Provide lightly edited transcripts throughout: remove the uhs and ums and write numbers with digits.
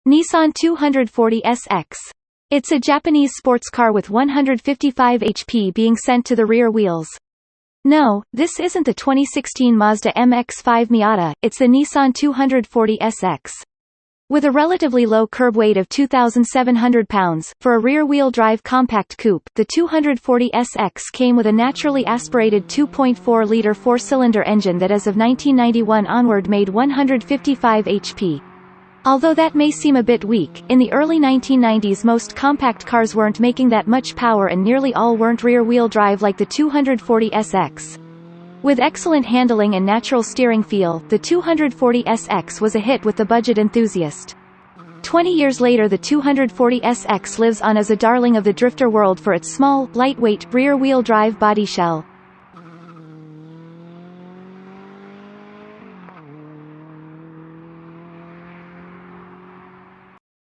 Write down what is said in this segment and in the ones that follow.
Nissan 240SX. It's a Japanese sports car with 155 HP being sent to the rear wheels. No, this isn't the 2016 Mazda MX-5 Miata, it's the Nissan 240SX. With a relatively low curb weight of 2,700 pounds, for a rear-wheel drive compact coupe, the 240SX came with a naturally aspirated 2.4-liter four-cylinder engine that as of 1991 onward made 155 HP. Although that may seem a bit weak, in the early 1990s most compact cars weren't making that much power and nearly all weren't rear-wheel drive like the 240SX. With excellent handling and natural steering feel, the 240SX was a hit with the budget enthusiast. 20 years later the 240SX lives on as a darling of the drifter world for its small, lightweight, rear-wheel drive body shell.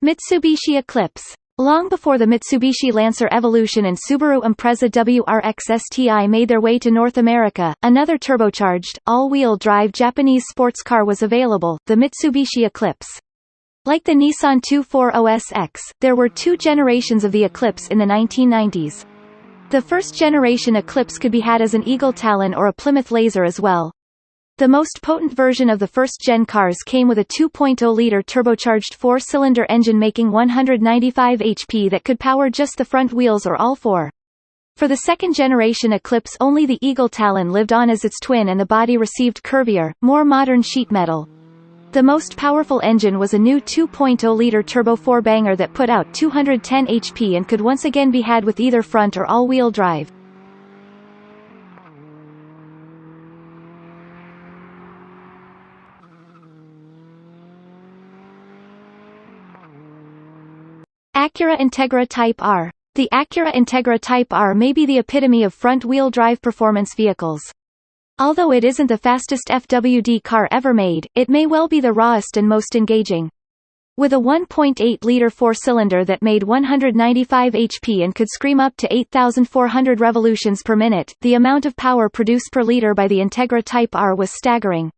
Mitsubishi Eclipse. Long before the Mitsubishi Lancer Evolution and Subaru Impreza WRX STI made their way to North America, another turbocharged, all-wheel drive Japanese sports car was available, the Mitsubishi Eclipse. Like the Nissan 240SX, there were two generations of the Eclipse in the 1990s. The first generation Eclipse could be had as an Eagle Talon or a Plymouth Laser as well. The most potent version of the first-gen cars came with a 2.0-liter turbocharged four-cylinder engine making 195 HP that could power just the front wheels or all four. For the second-generation Eclipse only the Eagle Talon lived on as its twin and the body received curvier, more modern sheet metal. The most powerful engine was a new 2.0-liter turbo four-banger that put out 210 HP and could once again be had with either front or all-wheel drive. Acura Integra Type R. The Acura Integra Type R may be the epitome of front-wheel drive performance vehicles. Although it isn't the fastest FWD car ever made, it may well be the rawest and most engaging. With a 1.8-liter four-cylinder that made 195 HP and could scream up to 8,400 revolutions per minute, the amount of power produced per liter by the Integra Type R was staggering.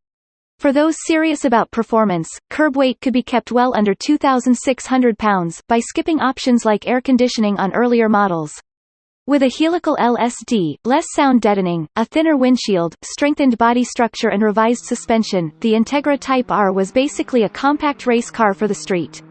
For those serious about performance, curb weight could be kept well under 2,600 pounds, by skipping options like air conditioning on earlier models. With a helical LSD, less sound deadening, a thinner windshield, strengthened body structure and revised suspension, the Integra Type R was basically a compact race car for the street.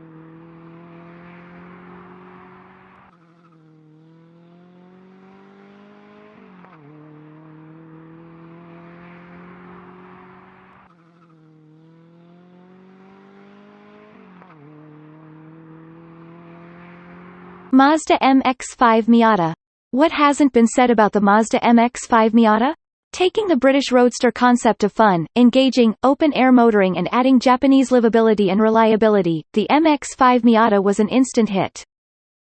Mazda MX-5 Miata. What hasn't been said about the Mazda MX-5 Miata? Taking the British roadster concept of fun, engaging, open-air motoring and adding Japanese livability and reliability, the MX-5 Miata was an instant hit.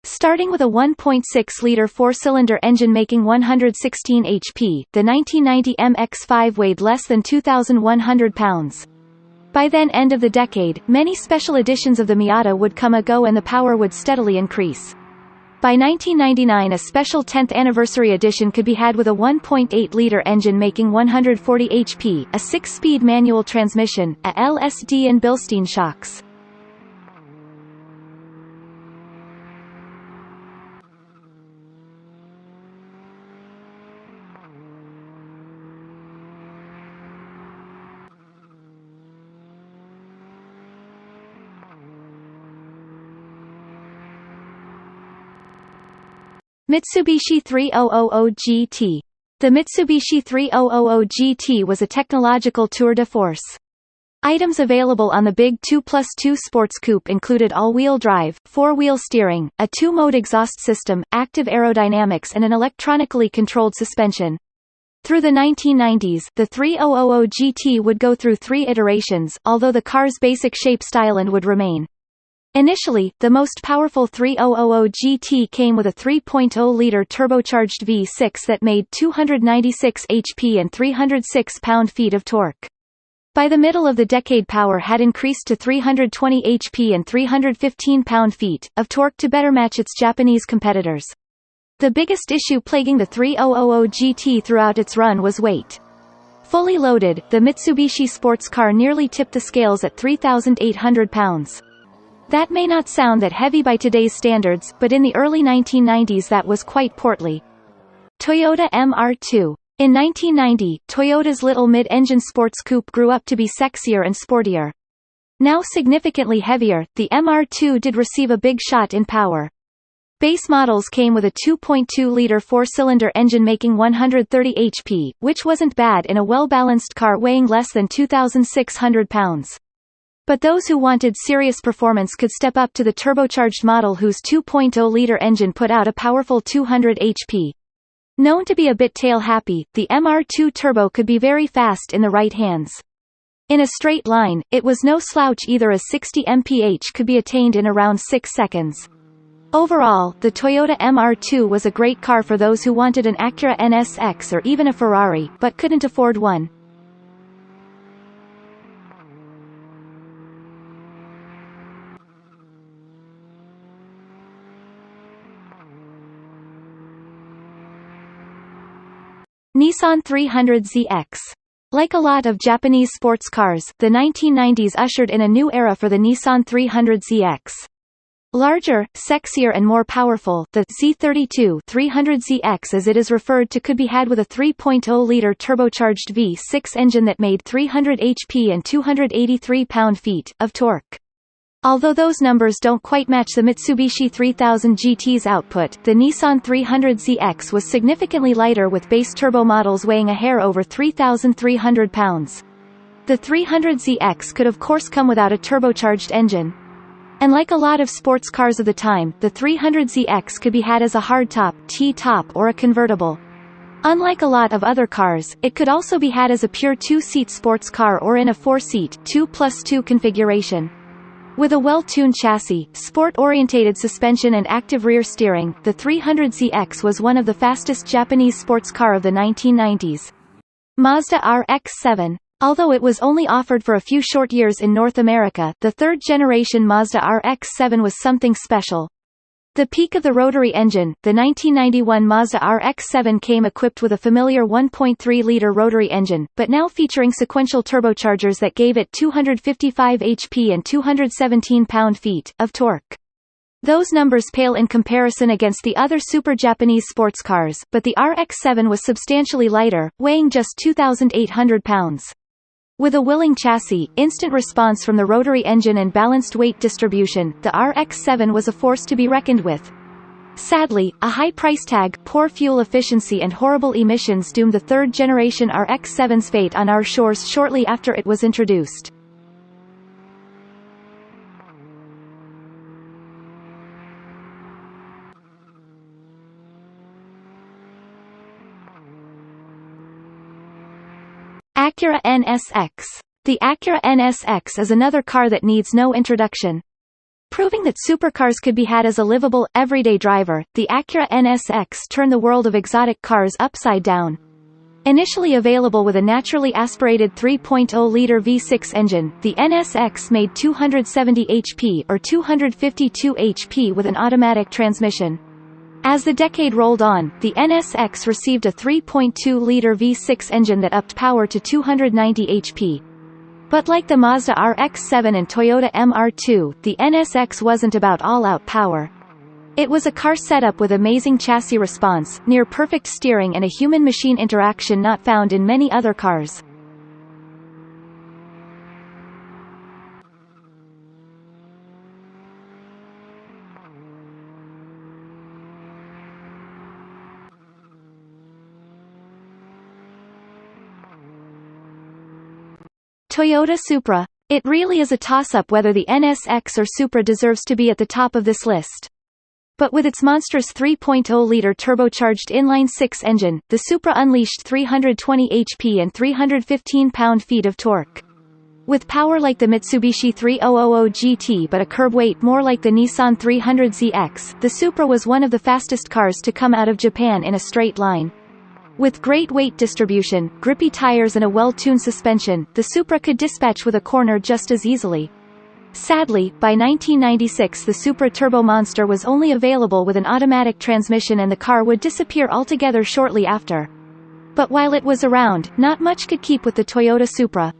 Starting with a 1.6-liter four-cylinder engine making 116 HP, the 1990 MX-5 weighed less than 2,100 pounds. By then end of the decade, many special editions of the Miata would come and go and the power would steadily increase. By 1999 a special 10th anniversary edition could be had with a 1.8-liter engine making 140 HP, a 6-speed manual transmission, a LSD and Bilstein shocks. Mitsubishi 3000 GT. The Mitsubishi 3000 GT was a technological tour de force. Items available on the big 2+2 sports coupe included all-wheel drive, four-wheel steering, a two-mode exhaust system, active aerodynamics and an electronically controlled suspension. Through the 1990s, the 3000 GT would go through 3 iterations, although the car's basic shape styling would remain. Initially, the most powerful 3000 GT came with a 3.0-liter turbocharged V6 that made 296 HP and 306 pound-feet of torque. By the middle of the decade power had increased to 320 HP and 315 pound-feet of torque to better match its Japanese competitors. The biggest issue plaguing the 3000 GT throughout its run was weight. Fully loaded, the Mitsubishi sports car nearly tipped the scales at 3,800 pounds. That may not sound that heavy by today's standards, but in the early 1990s that was quite portly. Toyota MR2. In 1990, Toyota's little mid-engine sports coupe grew up to be sexier and sportier. Now significantly heavier, the MR2 did receive a big shot in power. Base models came with a 2.2-liter four-cylinder engine making 130 HP, which wasn't bad in a well-balanced car weighing less than 2,600 pounds. But those who wanted serious performance could step up to the turbocharged model whose 2.0-liter engine put out a powerful 200 HP. Known to be a bit tail-happy, the MR2 Turbo could be very fast in the right hands. In a straight line, it was no slouch either as 60 mph could be attained in around 6 seconds. Overall, the Toyota MR2 was a great car for those who wanted an Acura NSX or even a Ferrari, but couldn't afford one. Nissan 300ZX. Like a lot of Japanese sports cars, the 1990s ushered in a new era for the Nissan 300ZX. Larger, sexier and more powerful, the Z32 300ZX as it is referred to could be had with a 3.0-liter turbocharged V6 engine that made 300 HP and 283 pound-feet of torque. Although those numbers don't quite match the Mitsubishi 3000 GT's output, the Nissan 300ZX was significantly lighter with base turbo models weighing a hair over 3,300 pounds. The 300ZX could of course come without a turbocharged engine. And like a lot of sports cars of the time, the 300ZX could be had as a hardtop, T-top or a convertible. Unlike a lot of other cars, it could also be had as a pure two-seat sports car or in a four-seat, 2+2 configuration. With a well-tuned chassis, sport-orientated suspension and active rear steering, the 300ZX was one of the fastest Japanese sports car of the 1990s. Mazda RX-7. Although it was only offered for a few short years in North America, the third-generation Mazda RX-7 was something special. The peak of the rotary engine, the 1991 Mazda RX-7 came equipped with a familiar 1.3-liter rotary engine, but now featuring sequential turbochargers that gave it 255 HP and 217 pound-feet of torque. Those numbers pale in comparison against the other super Japanese sports cars, but the RX-7 was substantially lighter, weighing just 2,800 pounds. With a willing chassis, instant response from the rotary engine and balanced weight distribution, the RX-7 was a force to be reckoned with. Sadly, a high price tag, poor fuel efficiency and horrible emissions doomed the third-generation RX-7's fate on our shores shortly after it was introduced. Acura NSX. The Acura NSX is another car that needs no introduction. Proving that supercars could be had as a livable, everyday driver, the Acura NSX turned the world of exotic cars upside down. Initially available with a naturally aspirated 3.0-liter V6 engine, the NSX made 270 HP or 252 HP with an automatic transmission. As the decade rolled on, the NSX received a 3.2-liter V6 engine that upped power to 290 HP. But like the Mazda RX-7 and Toyota MR2, the NSX wasn't about all-out power. It was a car setup with amazing chassis response, near-perfect steering and a human-machine interaction not found in many other cars. Toyota Supra. It really is a toss-up whether the NSX or Supra deserves to be at the top of this list. But with its monstrous 3.0-liter turbocharged inline-six engine, the Supra unleashed 320 HP and 315 pound-feet of torque. With power like the Mitsubishi 3000 GT but a curb weight more like the Nissan 300ZX, the Supra was one of the fastest cars to come out of Japan in a straight line. With great weight distribution, grippy tires and a well-tuned suspension, the Supra could dispatch with a corner just as easily. Sadly, by 1996 the Supra Turbo Monster was only available with an automatic transmission and the car would disappear altogether shortly after. But while it was around, not much could keep with the Toyota Supra.